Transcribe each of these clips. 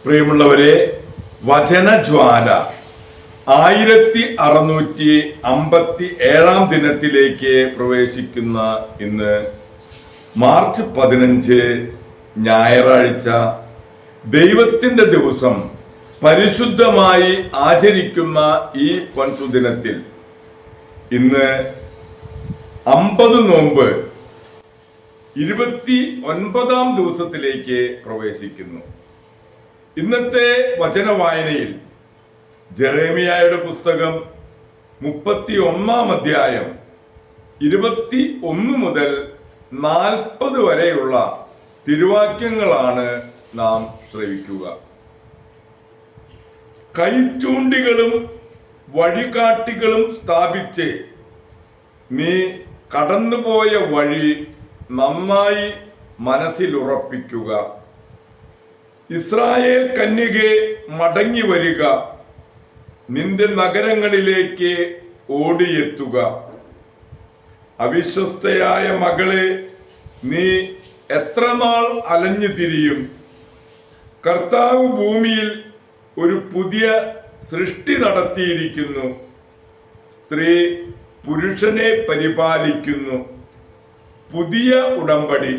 പ്രിയമുള്ളവരെ, വചനജ്വാല 1657 ദിനത്തിലേക്ക് പ്രവേശിക്കുന്ന ഇന്ന് മാർച്ച് 15 ഞായറാഴ്ച ദൈവത്തിന്റെ ദിവസം പരിശുദ്ധമായി ആചരിക്കുന്ന ഈ പൊൻസുദിനത്തിൽ ഇന്ന് 50 നോമ്പ് 29ാം ദിവസത്തിലേക്ക് പ്രവേശിക്കുന്നു. ഇന്നത്തെ വചനവായനയിൽ ജെറേമിയായുടെ പുസ്തകം 31-ാം അധ്യായം 21 മുതൽ 40 വരെയുള്ള തിരുവാക്യങ്ങളാണ് നാം ശ്രവിക്കുക. കൈച്ചൂണ്ടികളും വഴികാട്ടികളും സ്ഥാപിച്ച് നീ കടന്നുപോയ വഴി നന്നായി മനസ്സിലുറപ്പിക്കുക. ഇസ്രായേൽ കന്യകെ മടങ്ങി വരിക, നിന്റെ നഗരങ്ങളിലേക്ക് ഓടിയെത്തുക. അവിശ്വസ്തയായ മകളെ, നീ എത്ര നാൾ അലഞ്ഞു തിരിയും? കർത്താവ് ഭൂമിയിൽ ഒരു പുതിയ സൃഷ്ടി നടത്തിയിരിക്കുന്നു. സ്ത്രീ പുരുഷനെ പരിപാലിക്കുന്നു. പുതിയ ഉടമ്പടി.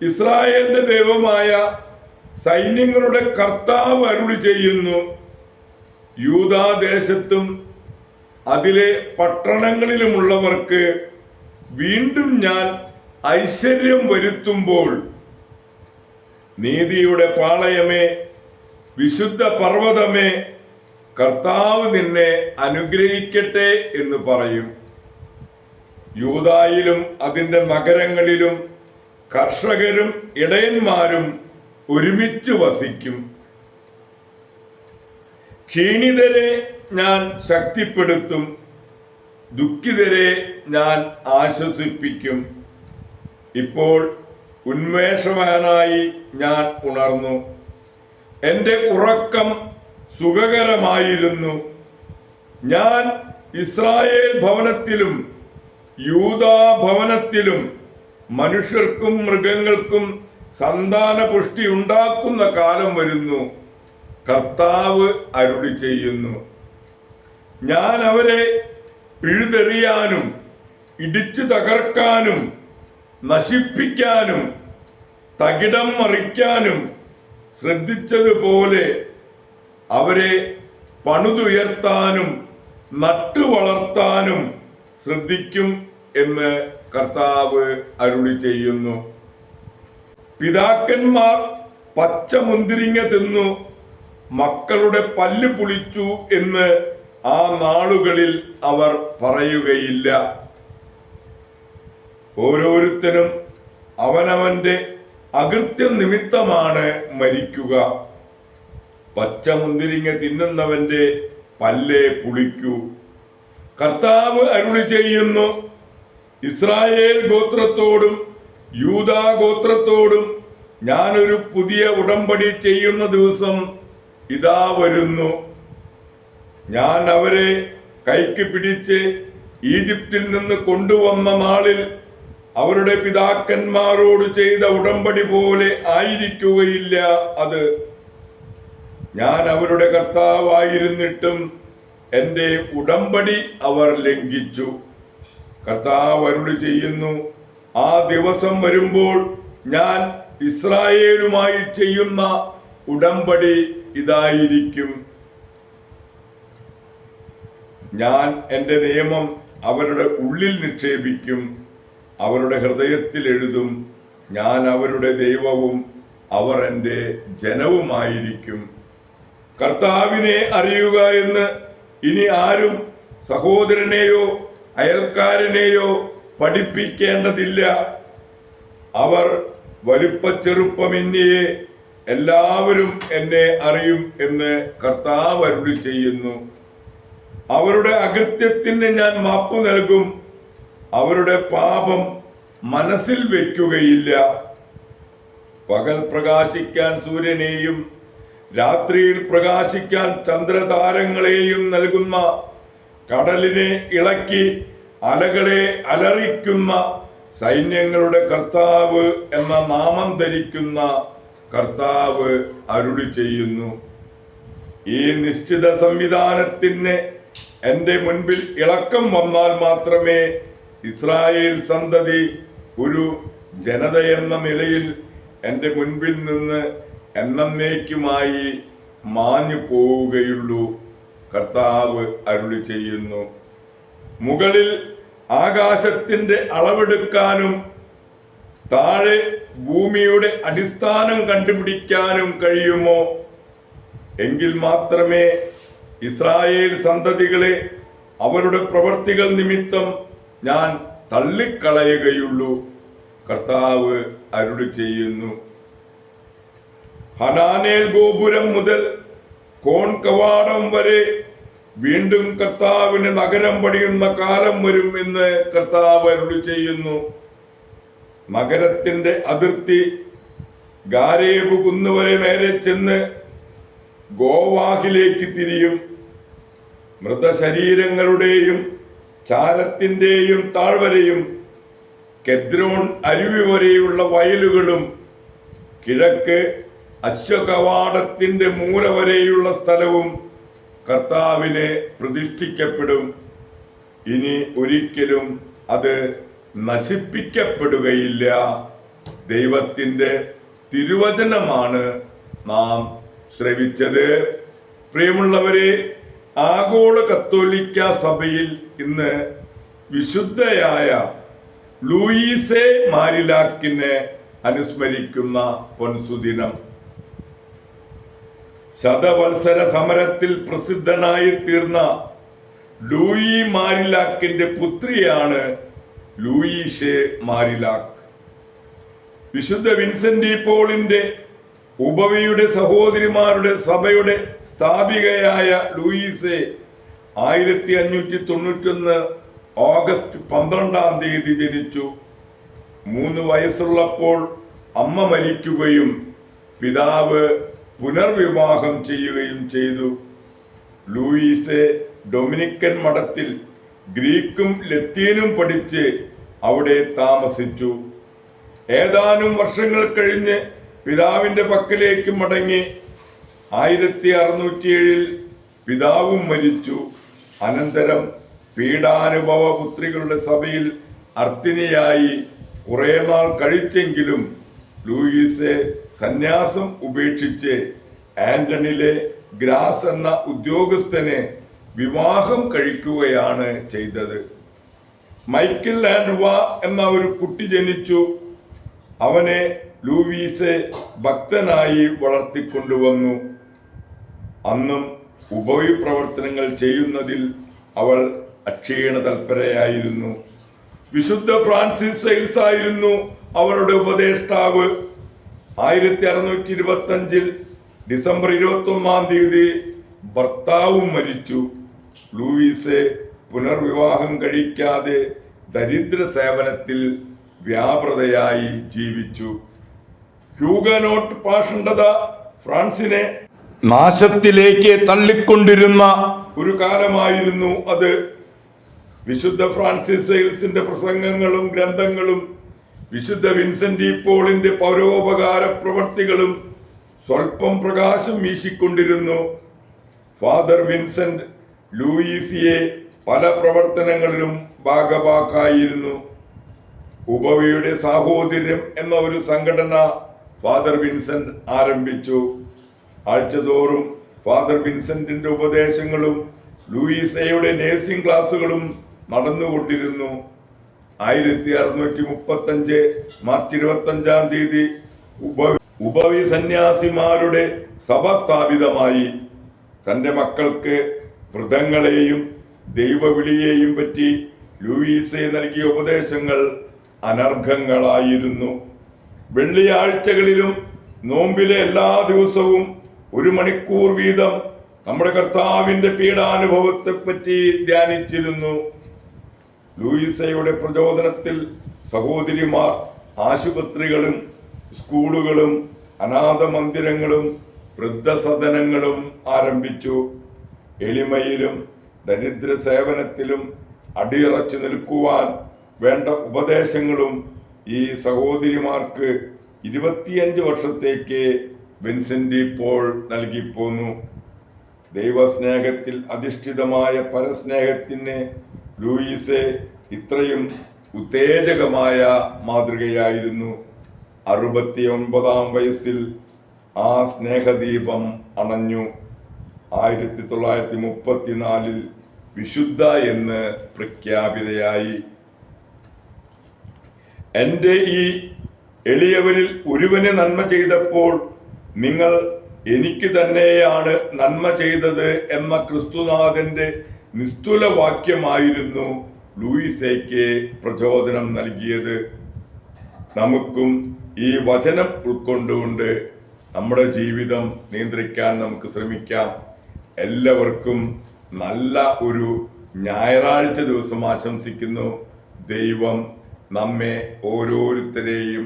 ഇസ്രായേലിന്റെ ദൈവമായ സൈന്യങ്ങളുടെ കർത്താവ് അരുളി ചെയ്യുന്നു, യൂദാദേശത്തും അതിലെ പട്ടണങ്ങളിലുമുള്ളവർക്ക് വീണ്ടും ഞാൻ ഐശ്വര്യം വരുത്തുമ്പോൾ, നീതിയുടെ പാളയമേ, വിശുദ്ധ പർവ്വതമേ, കർത്താവ് നിന്നെ അനുഗ്രഹിക്കട്ടെ എന്ന് പറയും. യൂദായിലും അതിന്റെ നഗരങ്ങളിലും കർഷകരും ഇടയന്മാരും ഒരുമിച്ച് വസിക്കും. ക്ഷീണിതരെ ഞാൻ ശക്തിപ്പെടുത്തും, ദുഃഖിതരെ ഞാൻ ആശ്വസിപ്പിക്കും. ഇപ്പോൾ ഉന്മേഷവാനായി ഞാൻ ഉണർന്നു. എൻ്റെ ഉറക്കം സുഖകരമായിരുന്നു. ഞാൻ ഇസ്രായേൽ ഭവനത്തിലും യൂദാ ഭവനത്തിലും മനുഷ്യർക്കും മൃഗങ്ങൾക്കും സന്താന പുഷ്ടി ഉണ്ടാക്കുന്ന കാലം വരുന്നു, കർത്താവ് അരുളി ചെയ്യുന്നു. ഞാൻ അവരെ പിഴുതെറിയാനും ഇടിച്ചു തകർക്കാനും നശിപ്പിക്കാനും തകിടം മറിക്കാനും ശ്രദ്ധിച്ചതുപോലെ അവരെ പണിതുയർത്താനും നട്ടുവളർത്താനും ശ്രദ്ധിക്കും എന്ന് കർത്താവ് അരുളി ചെയ്യുന്നു. പിതാക്കന്മാർ പച്ച മുന്തിരിങ്ങ തിന്നു മക്കളുടെ പല്ല് പുളിച്ചു എന്ന് ആ നാളുകളിൽ അവർ പറയുകയില്ല. ഓരോരുത്തരും അവനവന്റെ അകൃത്യ നിമിത്തമാണ് മരിക്കുക. പച്ച മുന്തിരിങ്ങ തിന്നുന്നവന്റെ പല്ലേ പുളിക്കൂ. കർത്താവ് അരുളി ചെയ്യുന്നു, ഇസ്രായേൽ ഗോത്രത്തോടും യൂദാ ഗോത്രത്തോടും ഞാനൊരു പുതിയ ഉടമ്പടി ചെയ്യുന്ന ദിവസം ഇതാ വരുന്നു. ഞാൻ അവരെ കൈക്ക് പിടിച്ച് ഈജിപ്തിൽ നിന്ന് കൊണ്ടുവന്ന നാളിൽ അവരുടെ പിതാക്കന്മാരോട് ചെയ്ത ഉടമ്പടി പോലെ ആയിരിക്കുകയില്ല അത്. ഞാൻ അവരുടെ കർത്താവായിരുന്നിട്ടും എൻ്റെ ഉടമ്പടി അവർ ലംഘിച്ചു. കർത്താവ് അരുളി ചെയ്യുന്നു, ആ ദിവസം വരുമ്പോൾ ഞാൻ ഇസ്രായേലുമായി ചെയ്യുന്ന ഉടമ്പടി ഇതായിരിക്കും. ഞാൻ എൻ്റെ നിയമം അവരുടെ ഉള്ളിൽ നിക്ഷേപിക്കും, അവരുടെ ഹൃദയത്തിൽ എഴുതും. ഞാൻ അവരുടെ ദൈവവും അവർ എൻ്റെ ജനവുമായിരിക്കും. കർത്താവിനെ അറിയുക എന്ന് ഇനി ആരും സഹോദരനെയോ അയൽക്കാരനെയോ പഠിപ്പിക്കേണ്ടതില്ല. അവർ വലിപ്പച്ചെറുപ്പമെന്നിയെ എല്ലാവരും എന്നെ അറിയും എന്ന് കർത്താവ് അരുളി ചെയ്യുന്നു. അവരുടെ അകൃത്യത്തിന് ഞാൻ മാപ്പ് നൽകും, അവരുടെ പാപം മനസ്സിൽ വെക്കുകയില്ല. പകൽ പ്രകാശിക്കാൻ സൂര്യനെയും രാത്രിയിൽ പ്രകാശിക്കാൻ ചന്ദ്രതാരങ്ങളെയും നൽകുന്ന, കടലിനെ ഇളക്കി അലകളെ അലറിക്കുന്ന സൈന്യങ്ങളുടെ കർത്താവ് എന്ന നാമം ധരിക്കുന്ന കർത്താവ് അരുളി ചെയ്യുന്നു. ഈ നിശ്ചിത സംവിധാനത്തിന് എൻ്റെ മുൻപിൽ ഇളക്കം വന്നാൽ മാത്രമേ ഇസ്രായേൽ സന്തതി ഒരു ജനതയെന്ന നിലയിൽ എൻ്റെ മുൻപിൽ നിന്ന് എന്നേക്കുമായി മാഞ്ഞു പോവുകയുള്ളൂ. കർത്താവ് അരുളി ചെയ്യുന്നു. മുകളിൽ ആകാശത്തിൻ്റെ അളവെടുക്കാനും താഴെ ഭൂമിയുടെ അടിസ്ഥാനം കണ്ടുപിടിക്കാനും കഴിയുമോ? എങ്കിൽ മാത്രമേ ഇസ്രായേൽ സന്തതികളെ അവരുടെ പ്രവൃത്തികൾ നിമിത്തം ഞാൻ തള്ളിക്കളയുകയുള്ളൂ. കർത്താവ് അരുളി ചെയ്യുന്നു. ഹനാനേൽ ഗോപുരം മുതൽ കോൺ കവാടം വരെ വീണ്ടും കർത്താവിന് നഗരം പണിയുന്ന കാലം വരും എന്ന് കർത്താവ് അരുളി ചെയ്യുന്നു. നഗരത്തിന്റെ അതിർത്തി ഗാരേബ് കുന്നുവരെ നേരെ ചെന്ന് ഗോവാഹിലേക്ക് തിരിയും. മൃതശരീരങ്ങളുടെയും ചാരത്തിന്റെയും താഴ്വരയും കെദ്രോൺ അരുവി വരെയുള്ള വയലുകളും കിഴക്ക് അശ്വകവാടത്തിന്റെ മൂല വരെയുള്ള സ്ഥലവും കർത്താവിന് പ്രതിഷ്ഠിക്കപ്പെടും. ഇനി ഒരിക്കലും അത് നശിപ്പിക്കപ്പെടുകയില്ല. ദൈവത്തിൻ്റെ തിരുവചനമാണ് നാം ശ്രവിച്ചത്. പ്രിയമുള്ളവരെ, ആഗോള കത്തോലിക്ക സഭയിൽ ഇന്ന് വിശുദ്ധയായ ലൂയിസെ മാരിലാക്കിനെ അനുസ്മരിക്കുന്ന പൊൻസുദിനം. ശതവത്സര സമരത്തിൽ പ്രസിദ്ധനായി തീർന്ന ലൂയി മാരിലാക്കിന്റെ പുത്രിയാണ് ലൂയിസെ മാരിലാക്ക്. വിശുദ്ധ വിൻസെന്റ് ഡി പോളിന്റെ ഉപവിയുടെ സഹോദരിമാരുടെ സഭയുടെ സ്ഥാപികയായ ലൂയിസെ 1591 ഓഗസ്റ്റ് 12 ജനിച്ചു. 3 വയസ്സുള്ളപ്പോൾ അമ്മ മരിക്കുകയും പിതാവ് പുനർവിവാഹം ചെയ്യുകയും ചെയ്തു. ലൂയിസെ ഡൊമിനിക്കൻ മഠത്തിൽ ഗ്രീക്കും ലത്തീനും പഠിച്ച് അവിടെ താമസിച്ചു. ഏതാനും വർഷങ്ങൾ കഴിഞ്ഞ് പിതാവിന്റെ പക്കലേക്ക് മടങ്ങി. 1607 പിതാവും മരിച്ചു. അനന്തരം പീഡാനുഭവ പുത്രികളുടെ സഭയിൽ അർത്തിനിയായി കുറെ നാൾ കഴിച്ചെങ്കിലും ലൂയിസെ സന്യാസം ഉപേക്ഷിച്ച് ആന്റണിലെ ഗ്രാസ് എന്ന ഉദ്യോഗസ്ഥനെ വിവാഹം കഴിക്കുകയാണ് ചെയ്തത്. മൈക്കിൾ ആൻഡ്വ എന്ന ഒരു കുട്ടി ജനിച്ചു. അവനെ ലൂയിസെ ഭക്തനായി വളർത്തിക്കൊണ്ടുവന്നു. അന്നും ഉപവി പ്രവർത്തനങ്ങൾ ചെയ്യുന്നതിൽ അവൾ അക്ഷീണ തൽപരയായിരുന്നു. വിശുദ്ധ ഫ്രാൻസിസ് സെയിൽസ് ആയിരുന്നു അവരുടെ ഉപദേഷ്ടാവ്. 1625 ഡിസംബർ 21 ഭർത്താവും മരിച്ചു. ലൂയിസെ പുനർവിവാഹം കഴിക്കാതെ ദരിദ്ര സേവനത്തിൽ വ്യാപൃതയായി ജീവിച്ചു. ഹ്യൂഗനോട്ട് പാഷണ്ഡത ഫ്രാൻസിനെ നാശത്തിലേക്ക് തള്ളിക്കൊണ്ടിരുന്ന ഒരു കാലമായിരുന്നു അത്. വിശുദ്ധ ഫ്രാൻസിസ് സെയിൽസിന്റെ പ്രസംഗങ്ങളും ഗ്രന്ഥങ്ങളും വിശുദ്ധ വിൻസെന്റ് ഡി പോളിന്റെ പരോപകാര പ്രവർത്തികളും സ്വല്പം പ്രകാശം വീശിക്കൊണ്ടിരുന്നു. ഫാദർ വിൻസെന്റ് ലൂയിസിയെ പല പ്രവർത്തനങ്ങളിലും ഭാഗഭാക്കായിരുന്നു. ഉപവിയുടെ സാഹോദര്യം എന്ന ഒരു സംഘടന ഫാദർ വിൻസെന്റ് ആരംഭിച്ചു. ആഴ്ചതോറും ഫാദർ വിൻസെന്റിന്റെ ഉപദേശങ്ങളും ലൂയിസയുടെ നേഴ്സിംഗ് ക്ലാസുകളും നടന്നുകൊണ്ടിരുന്നു. 1635 മാർച്ച് 25 ഉപവി സന്യാസിമാരുടെ സഭ സ്ഥാപിതമായി. തന്റെ മക്കൾക്ക് വ്രതങ്ങളെയും ദൈവവിളിയെയും പറ്റി ലൂയിസെ നൽകിയ ഉപദേശങ്ങൾ അനർഘങ്ങളായിരുന്നു. വെള്ളിയാഴ്ചകളിലും നോമ്പിലെ എല്ലാ ദിവസവും 1 മണിക്കൂർ വീതം നമ്മുടെ കർത്താവിന്റെ പീഡാനുഭവത്തെ പറ്റി ധ്യാനിച്ചിരുന്നു. ലൂയിസയുടെ പ്രചോദനത്തിൽ സഹോദരിമാർ ആശുപത്രികളും സ്കൂളുകളും അനാഥ മന്ദിരങ്ങളും വൃദ്ധസദനങ്ങളും ആരംഭിച്ചു. എളിമയിലും ദരിദ്ര സേവനത്തിലും അടിയുറച്ചു നിൽക്കുവാൻ വേണ്ട ഉപദേശങ്ങളും ഈ സഹോദരിമാർക്ക് 25 വർഷത്തേക്ക് വിൻസെന്റ് പോൾ നൽകിപ്പോന്നു. ദൈവസ്നേഹത്തിൽ അധിഷ്ഠിതമായ പരസ്നേഹത്തിന് ലൂയിസ് ഇത്രയും ഉത്തേജകമായ മാതൃകയായിരുന്നു. 69-ാം വയസ്സിൽ ആ സ്നേഹദീപം അണഞ്ഞു. 1934 വിശുദ്ധ എന്ന് പ്രഖ്യാപിതയായി. എൻ്റെ ഈ എളിയവരിൽ ഒരുവന് നന്മ ചെയ്തപ്പോൾ നിങ്ങൾ എനിക്ക് തന്നെയാണ് നന്മ ചെയ്തത് എന്ന ക്രിസ്തുനാഥന്റെ നിസ്തുല വാക്യമായിരുന്നു ലൂയിസയ്ക്ക് പ്രചോദനം നൽകിയത്. നമുക്കും ഈ വചനം ഉൾക്കൊണ്ടുകൊണ്ട് നമ്മുടെ ജീവിതം നിയന്ത്രിക്കാൻ നമുക്ക് ശ്രമിക്കാം. എല്ലാവർക്കും നല്ല ഒരു ഞായറാഴ്ച ദിവസം ആശംസിക്കുന്നു. ദൈവം നമ്മെ ഓരോരുത്തരെയും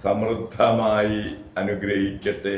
സമൃദ്ധമായി അനുഗ്രഹിക്കട്ടെ.